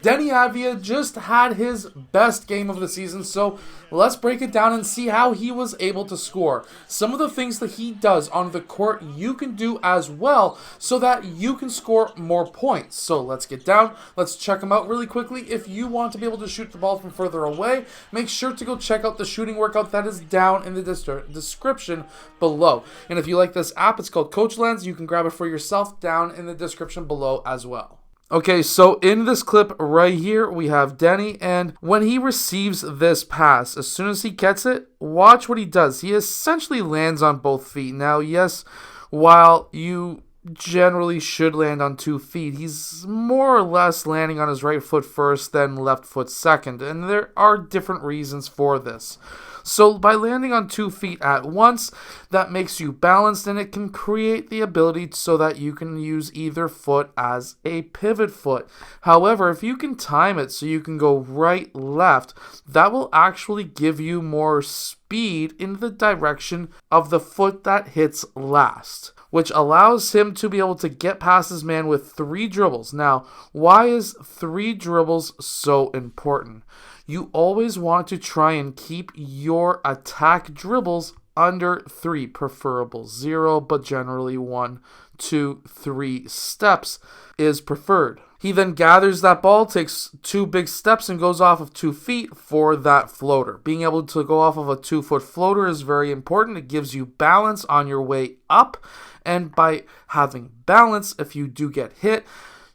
Deni Avdija just had his best game of the season, so let's break it down and see how he was able to score. Some of the things that he does on the court you can do as well so that you can score more points. So let's get down, let's check him out really quickly. If you want to be able to shoot the ball from further away, make sure to go check out the shooting workout that is down in the description below. And if you like this app, it's called Coacheseye. You can grab it for yourself down in the description below as well. Okay, so in this clip right here, we have Deni, and when he receives this pass, as soon as he gets it, watch what he does. He essentially lands on both feet. Now, yes, while you generally should land on 2 feet, he's more or less landing on his right foot first, then left foot second, and there are different reasons for this. So by landing on 2 feet at once, that makes you balanced, and it can create the ability so that you can use either foot as a pivot foot. However, if you can time it so you can go right, left, that will actually give you more speed in the direction of the foot that hits last, which allows him to be able to get past his man with 3 dribbles. Now, why is 3 dribbles so important? You always want to try and keep your attack dribbles under 3, preferable 0, but generally 1, 2, 3 steps is preferred. He then gathers that ball, takes 2 big steps, and goes off of 2 feet for that floater. Being able to go off of a 2-foot floater is very important. It gives you balance on your way up, and by having balance, if you do get hit,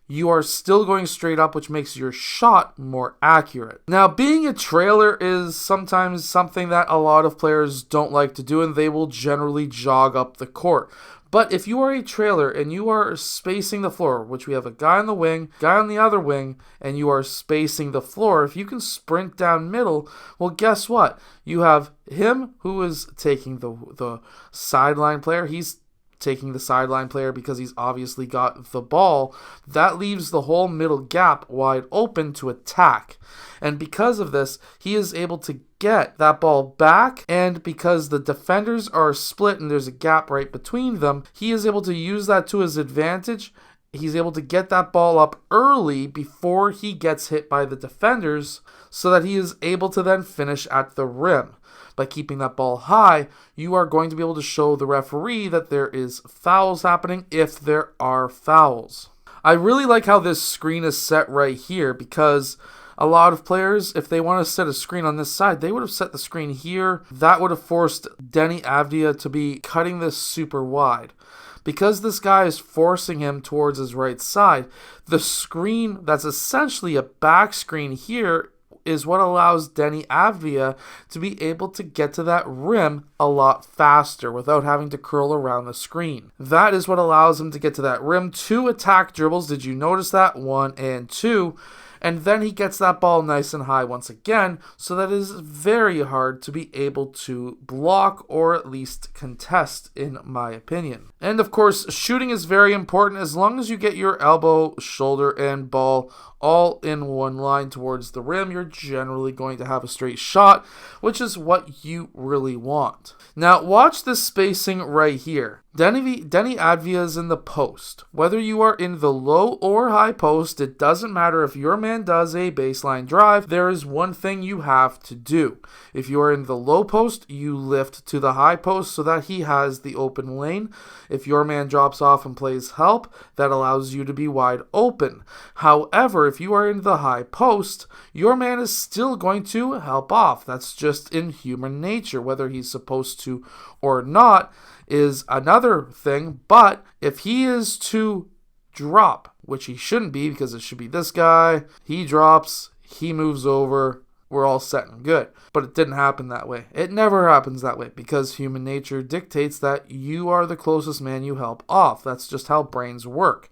you are still going straight up, which makes your shot more accurate. Now, being a trailer is sometimes something that a lot of players don't like to do, and they will generally jog up the court. But if you are a trailer and you are spacing the floor, which we have a guy on the wing, guy on the other wing, and you are spacing the floor, if you can sprint down middle, well, guess what? You have him who is taking the sideline player. He's taking the sideline player because he's obviously got the ball. That leaves the whole middle gap wide open to attack. And because of this, he is able to get that ball back, and because the defenders are split and there's a gap right between them, he is able to use that to his advantage. He's able to get that ball up early before he gets hit by the defenders so that he is able to then finish at the rim. By keeping that ball high, you are going to be able to show the referee that there is fouls happening if there are fouls. I really like how this screen is set right here, because a lot of players, if they want to set a screen on this side, they would have set the screen here. That would have forced Deni Avdija to be cutting this super wide. Because this guy is forcing him towards his right side, the screen that's essentially a back screen here is what allows Deni Avdija to be able to get to that rim a lot faster without having to curl around the screen. That is what allows him to get to that rim. 2 attack dribbles, did you notice that? 1 and 2. And then he gets that ball nice and high once again, so that it is very hard to be able to block or at least contest, in my opinion. And of course, shooting is very important. As long as you get your elbow, shoulder, and ball all in one line towards the rim, you're generally going to have a straight shot, which is what you really want. Now, watch this spacing right here. Deni Avdija is in the post. Whether you are in the low or high post, it doesn't matter if your man does a baseline drive. There is one thing you have to do. If you are in the low post, you lift to the high post so that he has the open lane. If your man drops off and plays help, that allows you to be wide open. However, if you are in the high post, your man is still going to help off. That's just in human nature. Whether he's supposed to or not is another thing, but if he is to drop, which he shouldn't be because it should be this guy, he drops, he moves over, we're all set and good. But it didn't happen that way. It never happens that way because human nature dictates that you are the closest man you help off. That's just how brains work.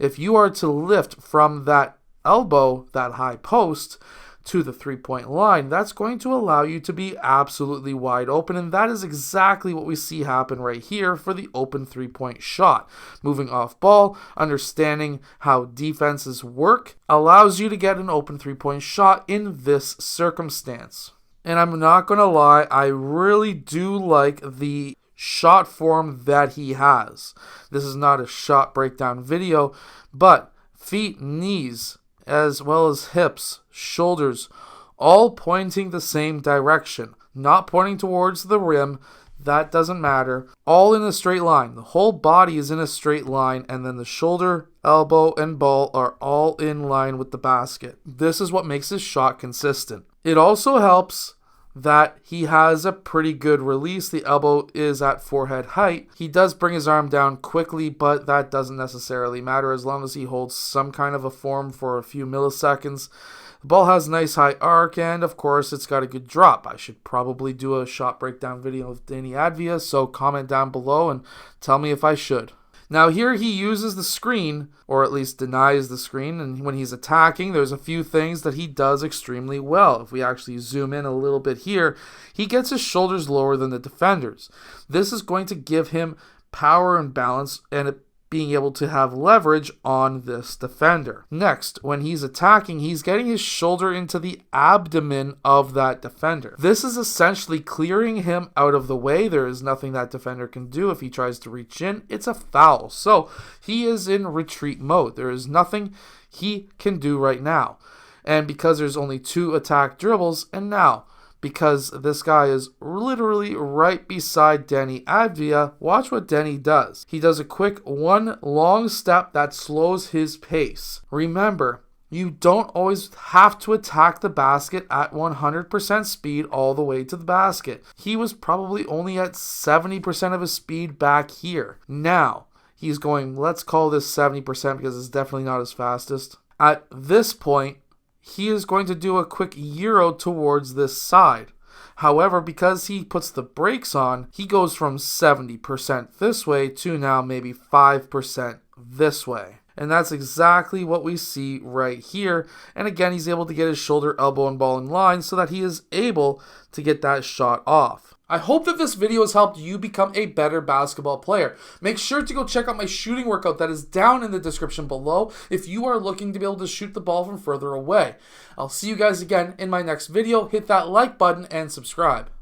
If you are to lift from that elbow, that high post, to the 3-point line, that's going to allow you to be absolutely wide open, and that is exactly what we see happen right here for the open 3-point shot. Moving off ball, understanding how defenses work, allows you to get an open 3-point shot in this circumstance. And I'm not going to lie, I really do like the shot form that he has. This is not a shot breakdown video, but feet, knees, as well as hips, shoulders, all pointing the same direction, not pointing towards the rim. That doesn't matter. All in a straight line. The whole body is in a straight line, and then the shoulder, elbow, and ball are all in line with the basket. This is what makes his shot consistent. It also helps that he has a pretty good release. The elbow is at forehead height. He does bring his arm down quickly, but that doesn't necessarily matter as long as he holds some kind of a form for a few milliseconds. The ball has a nice high arc, and of course it's got a good drop. I should probably do a shot breakdown video of Deni Avdija, so comment down below and tell me if I should. Now here he uses the screen, or at least denies the screen, and when he's attacking, there's a few things that he does extremely well. If we actually zoom in a little bit here, he gets his shoulders lower than the defenders. This is going to give him power and balance, and being able to have leverage on this defender. Next, when he's attacking, he's getting his shoulder into the abdomen of that defender. This is essentially clearing him out of the way. There is nothing that defender can do. If he tries to reach in, it's a foul. So he is in retreat mode. There is nothing he can do right now. And because there's only 2 attack dribbles, and now because this guy is literally right beside Deni Avdija, watch what Deni does. He does a quick one long step that slows his pace. Remember, you don't always have to attack the basket at 100% speed all the way to the basket. He was probably only at 70% of his speed back here. Now, he's going, let's call this 70% because it's definitely not his fastest. At this point, he is going to do a quick Euro towards this side. However, because he puts the brakes on, he goes from 70% this way to now maybe 5% this way. And that's exactly what we see right here. And again, he's able to get his shoulder, elbow, and ball in line so that he is able to get that shot off. I hope that this video has helped you become a better basketball player. Make sure to go check out my shooting workout that is down in the description below if you are looking to be able to shoot the ball from further away. I'll see you guys again in my next video. Hit that like button and subscribe.